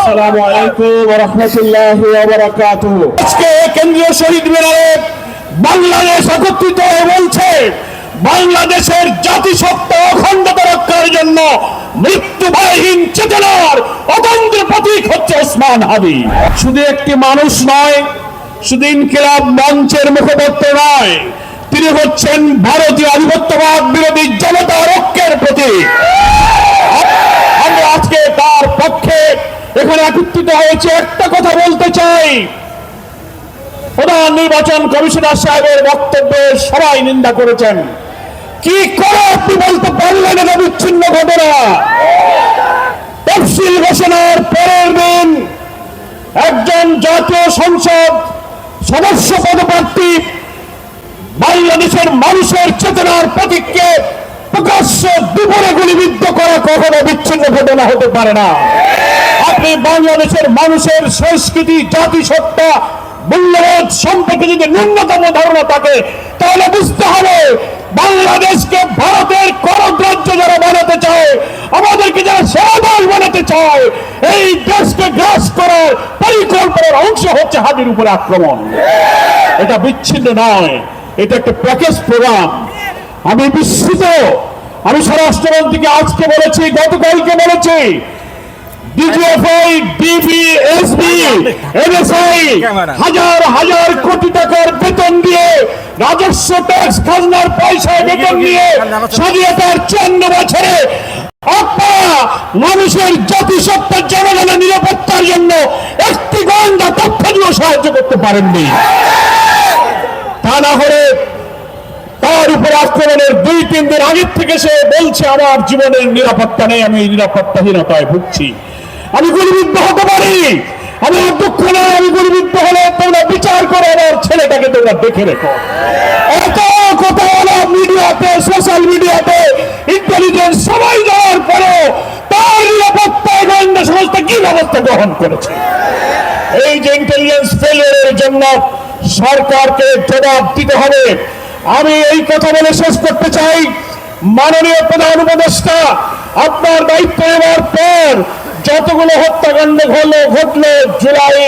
আসসালামু আলাইকুম ওয়া রাহমাতুল্লাহি ওয়া বারাকাতুহু। আজকে কেন্দ্রীয় শহীদ মিনারে বাংলাদেশ একত্রিত হয়ে বলছে বাংলাদেশের জাতিসত্তা অখণ্ডতা রক্ষার জন্য মৃত্যুভয়হীন চেতনার অতন্ত্র প্রতীক হচ্ছে ওসমান হাদি। শুধু একটি মানুষ নয়, শুধু ইনকিলাব মঞ্চের মুখপাত্র নয়, তিনি হচ্ছেন ভারতীয় আধিপত্যবাদ বিরোধী জনতা ঐক্যের প্রতীক। আমরা আজকে তার পক্ষে এখানে একত্রিত হয়েছে। একটা কথা বলতে চাই, প্রধান নির্বাচন কমিশনার সাহেবের বক্তব্যে সবাই নিন্দা করেছেন। কি করে আপনি বলতে পারলেন এটা বিচ্ছিন্ন ঘটনা? তফসিল ঘোষণার পরের দিন একজন জাতীয় সংসদ সদস্য পদপ্রার্থী বাংলাদেশের মানুষের চেতনার প্রতীককে প্রকাশ্যে দুপুরে গুলিবিদ্ধ করা কখনো বিচ্ছিন্ন ঘটনা হতে পারে না। আপনি বাংলাদেশের মানুষের সংস্কৃতি, জাতিসত্তা, মূল্যবোধ সম্পর্কে যদি ন্যূনতম ধারণা থাকে তাহলে বুঝতে হবে বাংলাদেশকে ভারতের করদ্রাজ্য যারা বানাতে চায়, আমাদেরকে যারা সেবাদল বানাতে চায়, এই দেশকে গ্রাস করার পরিকল্পনার অংশ হচ্ছে হাদির উপরে আক্রমণ। এটা বিচ্ছিন্ন নয়, এটা একটা প্যাকেজ প্রোগ্রাম। আমি বিস্মিত। আমি স্বরাষ্ট্রমন্ত্রীকে আজকে বলেছি, গতকালকে বলেছি, ডিজিএফআই, ডিবি, এসবি, এনএসআই হাজার হাজার কোটি টাকার বেতন দিয়ে, রাজস্ব ট্যাক্স খাজনার পয়সায় বেতন দিয়ে স্বাধীনতার 54 বছরে আপনারা মানুষের জাতিসত্তার জনগণের নিরাপত্তার জন্য একটি গোয়েন্দা তথ্য দিয়ে সাহায্য করতে পারেননি। তা না হলে তার উপর আক্রমণের 2-3 দিন আগের থেকে সে বলছে আমার জীবনের নিরাপত্তা নেই, আমি নিরাপত্তাহীনতায় ভুগছি, আমি গুলিবিদ্ধ হতে পারি, আমি দুঃখ নেই, আমি গুলিবিদ্ধ হলে তোমরা বিচার করে আমার ছেলেটাকে তোমরা দেখে রেখো। এত কথা হলো মিডিয়াতে, সোশ্যাল মিডিয়াতে, ইন্টেলিজেন্স সবাই যাওয়ার পরেও তার নিরাপত্তায় গোয়েন্দা সংস্থা কি ব্যবস্থা গ্রহণ করেছে? এই যে ইন্টেলিজেন্স ফেলিয়ারের জন্য সরকারকে জবাব দিতে হবে। আমি এই কথা বলে শেষ করতে চাই, মাননীয় প্রধান উপদেষ্টা, আপনার দায়িত্ব নেওয়ার পর যতগুলো হত্যাকাণ্ড ঘটলো জুলাই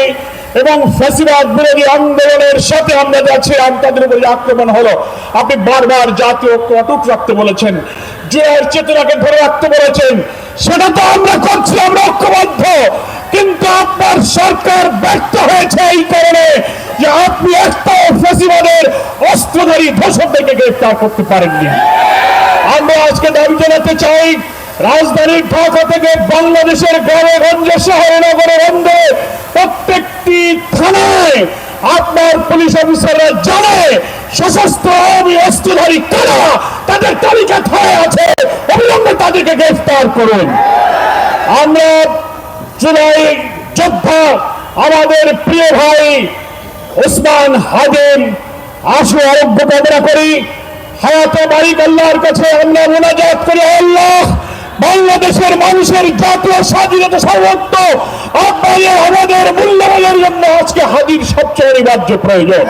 এবং ফ্যাসিবাদ বিরোধী আন্দোলনের সাথে আমরা যাচ্ছিলাম, তাদের উপরে আক্রমণ হলো, আপনি বারবার জাতীয় ঐক্য অটুট রাখতে বলেছেন, জুলাইয়ের চেতনাকে ধরে রাখতে বলেছেন। সেটা তো আমরা করছি, আমরা ঐক্যবদ্ধ, কিন্তু আপনার সরকার ব্যর্থ হয়েছে এই কারণে যে আপনি একটা ফ্যাসিবাদের অস্ত্রধারী ধর্ষকদেরকে গ্রেফতার করতে পারেননি। আমরা আজকে দাবি জানাতে চাই, রাজধানীর ঢাকা থেকে বাংলাদেশের গ্রামে গঞ্জে, শহরে নগরে বন্দে প্রত্যেকটি থানায় আপনার পুলিশ অফিসাররা জানে সশস্ত্র অস্ত্রধারী কারা, তাদের তালিকা থানায় আছে, অবিলম্বে তাদেরকে গ্রেফতার করুন। আমরা জুলাই যোদ্ধা আমাদের প্রিয় ভাই ওসমান হাদির আশু আরোগ্য কামনা করি, হায়াতে বাড়ি আল্লাহর কাছে আমরা মুনাজাত করি, আল্লাহ বাংলাদেশের মানুষের জাতীয় স্বাধীনতা সার্বত্ব আমাদের মূল্যবোধের জন্য আজকে হাদির সবচেয়ে অনিবার্য প্রয়োজন।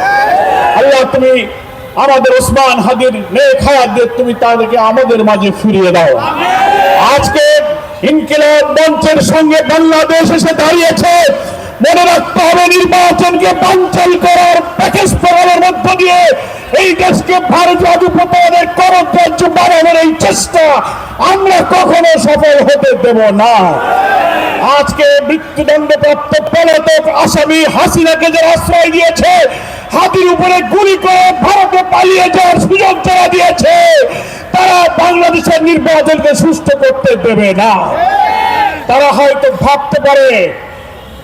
আল্লাহ তুমি আমাদের ওসমান হাদির নেক হায়াত দিয়ে তুমি তাদেরকে আমাদের মাঝে ফিরিয়ে দাও। আজকে ইনকিলাব মঞ্চের সঙ্গে বাংলাদেশ এসে দাঁড়িয়েছে। মনে রাখতে হবে, নির্বাচনকে বানচাল করার প্যাকেজ প্রোগ্রামের মধ্য দিয়ে এই দেশকে ভারতীয় আধিপত্যবাদের করদ্রাজ্য বানানোর এই চেষ্টা আমরা কখনো সফল হতে দেব না। আজকে মৃত্যুদণ্ডপ্রাপ্ত পলাতক আসামি হাসিনাকে যারা আশ্রয় দিয়েছে, হাতির উপরে গুলি করে ভারতে পালিয়ে যাওয়ার সুযোগ যারা দিয়েছে, তারা বাংলাদেশের নির্বাচনকে সুষ্ঠু করতে দেবে না। তারা হয়তো ভাবতে পারে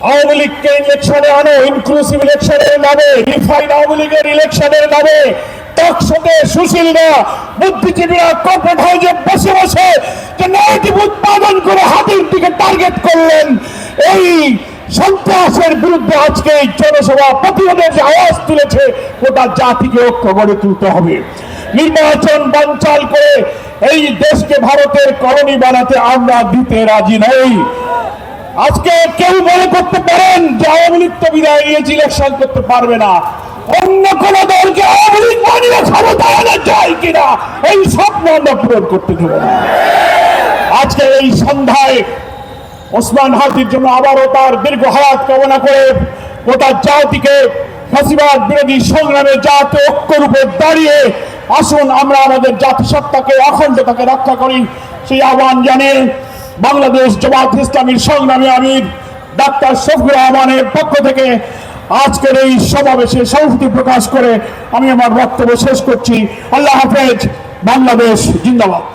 আওয়ামী লীগকে ইলেকশনে আনো, ইনক্লুসিভ ইলেকশনের নামে, রিফাইন্ড আওয়ামী লীগের ইলেকশনের নামে টকশোতে সুশীলরা, বুদ্ধিজীবীরা কর্পোরেট হাউসে বসে বসে যে ন্যারেটিভ উৎপাদন করে হাতির দিকে টার্গেট করলেন। এই সন্ত্রাসের বিরুদ্ধে আজকে এই জনসভা প্রতিরোধের যে আওয়াজ তুলেছে, গোটা জাতিকে ঐক্য গড়ে তুলতে হবে। নির্বাচন বানচাল করে এই দেশকে ভারতের কলোনি বানাতে আমরা দিতে রাজি নই। আজকে কেউ মনে করতে পারেন যে আওয়ামী লীগ তো বিদায় নিয়েছে, ইলেকশন করতে পারবে না, অন্য কোন দলকে আওয়ামী লীগ বানিয়ে ক্ষমতা আনা যায় কিনা এই স্বপ্ন আমরা পূরণ করতে দেব না। আজকে এই সন্ধ্যায় ওসমান হাদির জন্য আবারও তার দীর্ঘ হায়াত কামনা করে গোটা জাতিকে ফ্যাসিবাদ বিরোধী সংগ্রামে জাতীয় ঐক্যের উপর দাঁড়িয়ে আসুন আমরা আমাদের জাতিসত্তাকে অখণ্ডতাকে রক্ষা করি সেই আহ্বান জানিয়ে বাংলাদেশ জামাত ইসলামীর সংগ্রামী আমির ডাক্তার শফিকুর রহমানের পক্ষ থেকে আজকের এই সমাবেশে সংহতি প্রকাশ করে আমি আমার বক্তব্য শেষ করছি। আল্লাহ হাফেজ। বাংলাদেশ জিন্দাবাদ।